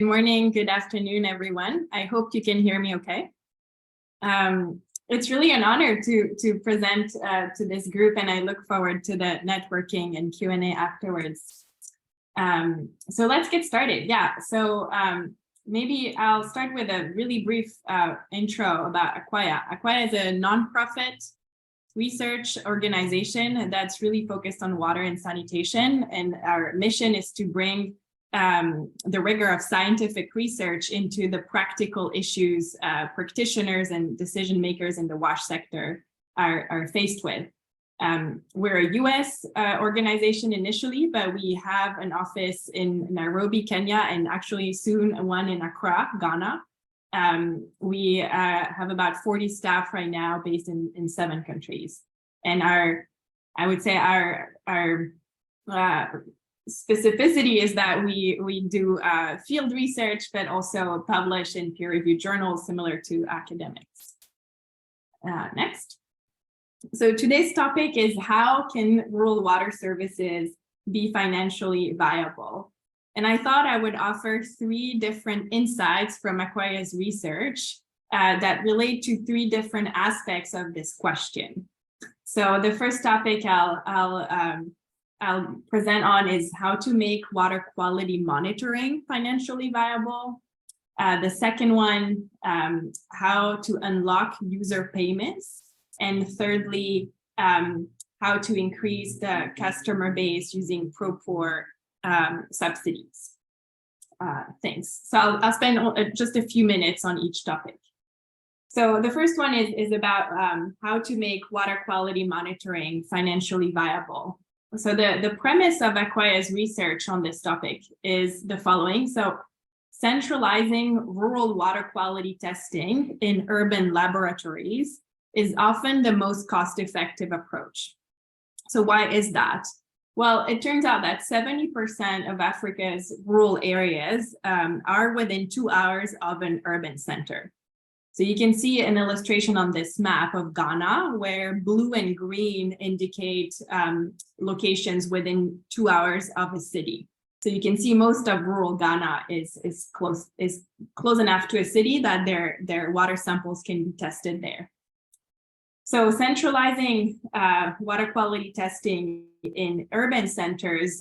Good morning, good afternoon, everyone. I hope you can hear me okay. It's really an honor to present to this group, and I look forward to the networking and Q&A afterwards. So let's get started. Yeah, so maybe I'll start with a really brief intro about Aquaya. Aquaya is a nonprofit research organization that's really focused on water and sanitation, and our mission is to bring the rigor of scientific research into the practical issues practitioners and decision makers in the wash sector are faced with. We're a US organization initially, but we have an office in Nairobi, Kenya, and actually soon one in Accra, Ghana. We have about 40 staff right now based in 7 countries. And I would say our specificity is that we do field research, but also publish in peer-reviewed journals similar to academics. Next. So today's topic is how can rural water services be financially viable? And I thought I would offer 3 different insights from Aquaya's research that relate to 3 different aspects of this question. So the first topic I'll present on is how to make water quality monitoring financially viable. The second one, how to unlock user payments. And thirdly, how to increase the customer base using pro-poor subsidies. Thanks. So I'll spend just a few minutes on each topic. So the first one is about how to make water quality monitoring financially viable. So the premise of Aquaya's research on this topic is the following. So centralizing rural water quality testing in urban laboratories is often the most cost-effective approach. So why is that? Well, it turns out that 70% of Africa's rural areas are within 2 hours of an urban center. So you can see an illustration on this map of Ghana, where blue and green indicate locations within 2 hours of a city. So you can see most of rural Ghana is close enough to a city that their water samples can be tested there. So centralizing water quality testing in urban centers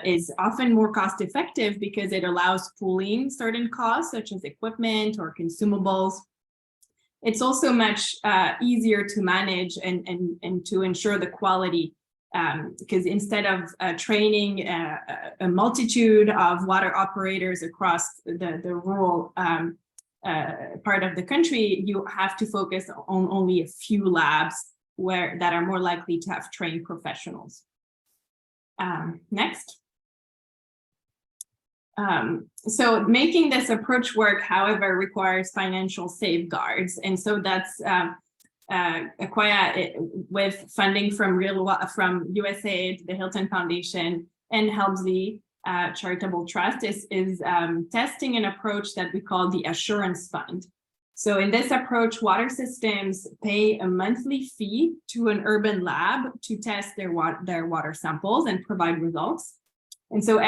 is often more cost effective because it allows pooling certain costs such as equipment or consumables. It's also much easier to manage and to ensure the quality because instead of training a multitude of water operators across the rural part of the country, you have to focus on only a few labs that are more likely to have trained professionals. Next. So making this approach work, however, requires financial safeguards. And so that's Aquaya, with funding from USAID, the Hilton Foundation, and Helmsley Charitable Trust, is testing an approach that we call the Assurance Fund. So in this approach, water systems pay a monthly fee to an urban lab to test their water samples and provide results. And so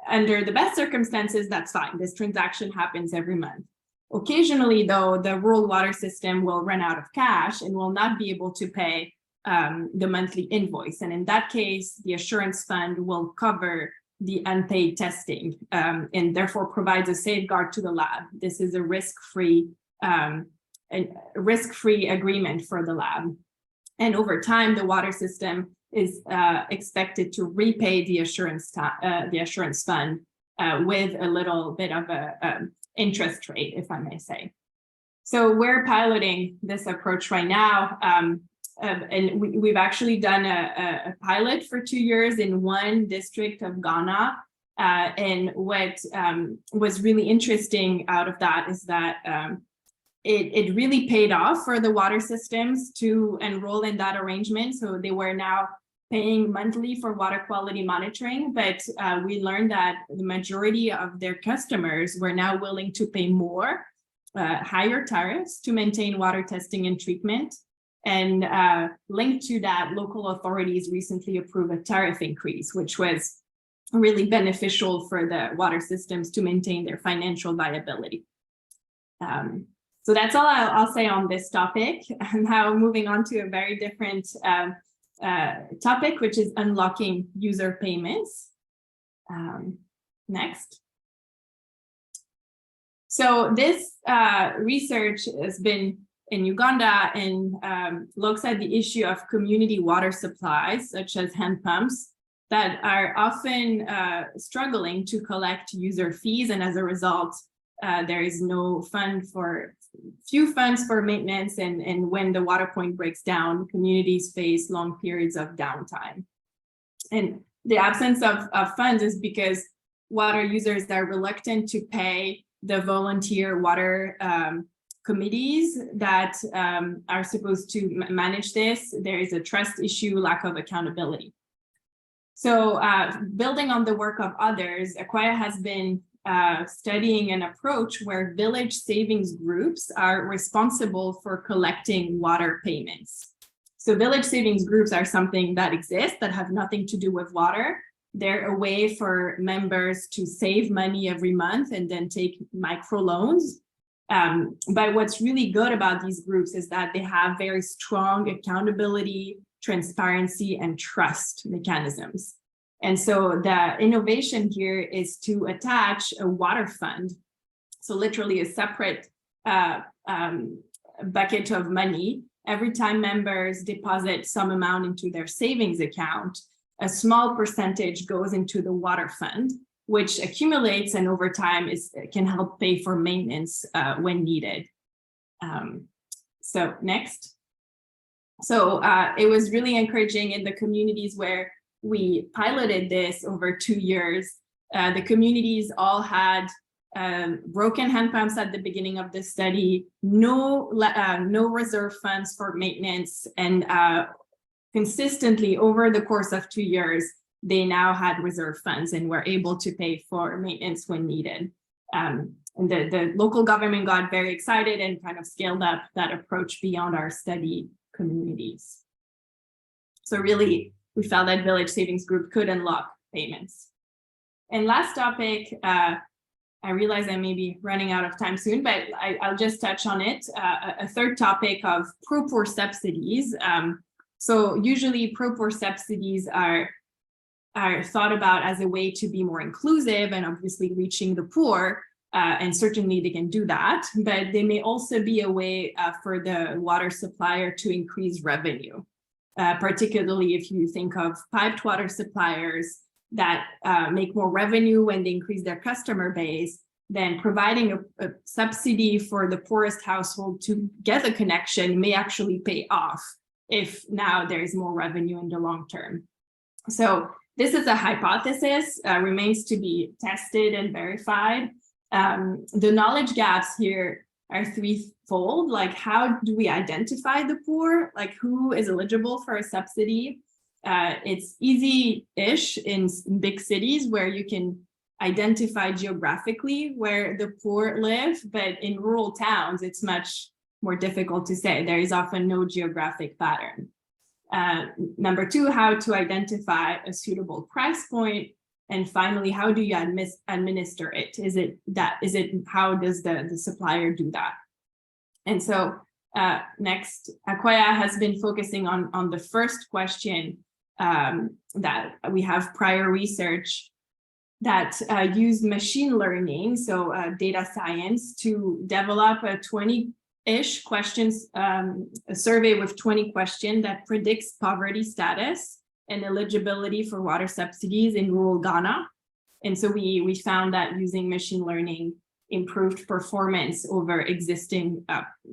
under the best circumstances, that's fine. This transaction happens every month. Occasionally, though, the rural water system will run out of cash and will not be able to pay the monthly invoice. And in that case, the Assurance Fund will cover the unpaid testing and therefore provides a safeguard to the lab. This is a risk-free agreement for the lab. And over time, the water system is expected to repay the Assurance Fund with a little bit of a interest rate, if I may say. So we're piloting this approach right now. And we've actually done a pilot for 2 years in one district of Ghana. And what was really interesting out of that is that it really paid off for the water systems to enroll in that arrangement. So they were now paying monthly for water quality monitoring, but we learned that the majority of their customers were now willing to pay more, higher tariffs to maintain water testing and treatment. And linked to that, local authorities recently approved a tariff increase, which was really beneficial for the water systems to maintain their financial viability. So that's all I'll say on this topic. Now moving on to a very different topic, which is unlocking user payments. Next. So this research has been in Uganda and looks at the issue of community water supplies, such as hand pumps, that are often struggling to collect user fees. And as a result, there is few funds for maintenance. And when the water point breaks down, communities face long periods of downtime. And the absence of funds is because water users are reluctant to pay the volunteer water committees that are supposed to manage this. There is a trust issue, lack of accountability. So building on the work of others, Aquaya has been studying an approach where village savings groups are responsible for collecting water payments. So village savings groups are something that exists that have nothing to do with water. They're a way for members to save money every month and then take microloans. But what's really good about these groups is that they have very strong accountability, transparency, and trust mechanisms. And so the innovation here is to attach a water fund, so literally a separate bucket of money. Every time members deposit some amount into their savings account, a small percentage goes into the water fund, which accumulates and over time can help pay for maintenance when needed. So next. So it was really encouraging in the communities where we piloted this over 2 years. The communities all had broken hand pumps at the beginning of the study, no reserve funds for maintenance, and consistently over the course of 2 years, they now had reserve funds and were able to pay for maintenance when needed. And the local government got very excited and kind of scaled up that approach beyond our study communities. So really, we felt that Village Savings Group could unlock payments. And last topic, I realize I may be running out of time soon, but I'll just touch on it. A third topic of pro-poor subsidies. So usually pro-poor subsidies are thought about as a way to be more inclusive and obviously reaching the poor, and certainly they can do that, but they may also be a way for the water supplier to increase revenue, particularly if you think of piped water suppliers that make more revenue when they increase their customer base. Then providing a subsidy for the poorest household to get a connection may actually pay off if now there's more revenue in the long term. So this is a hypothesis, remains to be tested and verified. The knowledge gaps here are threefold. Like, how do we identify the poor? Like, who is eligible for a subsidy? It's easy-ish in big cities where you can identify geographically where the poor live, but in rural towns, it's much more difficult to say. There is often no geographic pattern. Number two, how to identify a suitable price point. And finally, how do you administer it? How does the supplier do that? And so next, Aquaya has been focusing on the first question, that we have prior research that used machine learning, so data science, to develop a 20-ish questions, a survey with 20 questions that predicts poverty status and eligibility for water subsidies in rural Ghana. And so we found that using machine learning improved performance over existing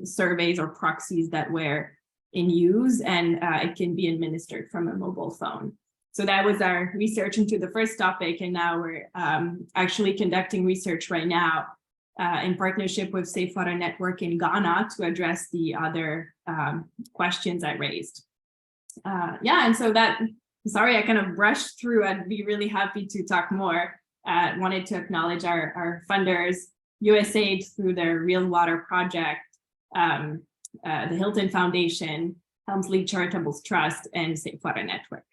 surveys or proxies that were in use, and it can be administered from a mobile phone. So that was our research into the first topic, and now we're actually conducting research right now in partnership with Safe Water Network in Ghana to address the other questions I raised. Yeah, and so that, sorry, I kind of brushed through. I'd be really happy to talk more. Wanted to acknowledge our funders, USAID through their Real Water Project, the Hilton Foundation, Helmsley Charitable Trust, and Safe Water Network.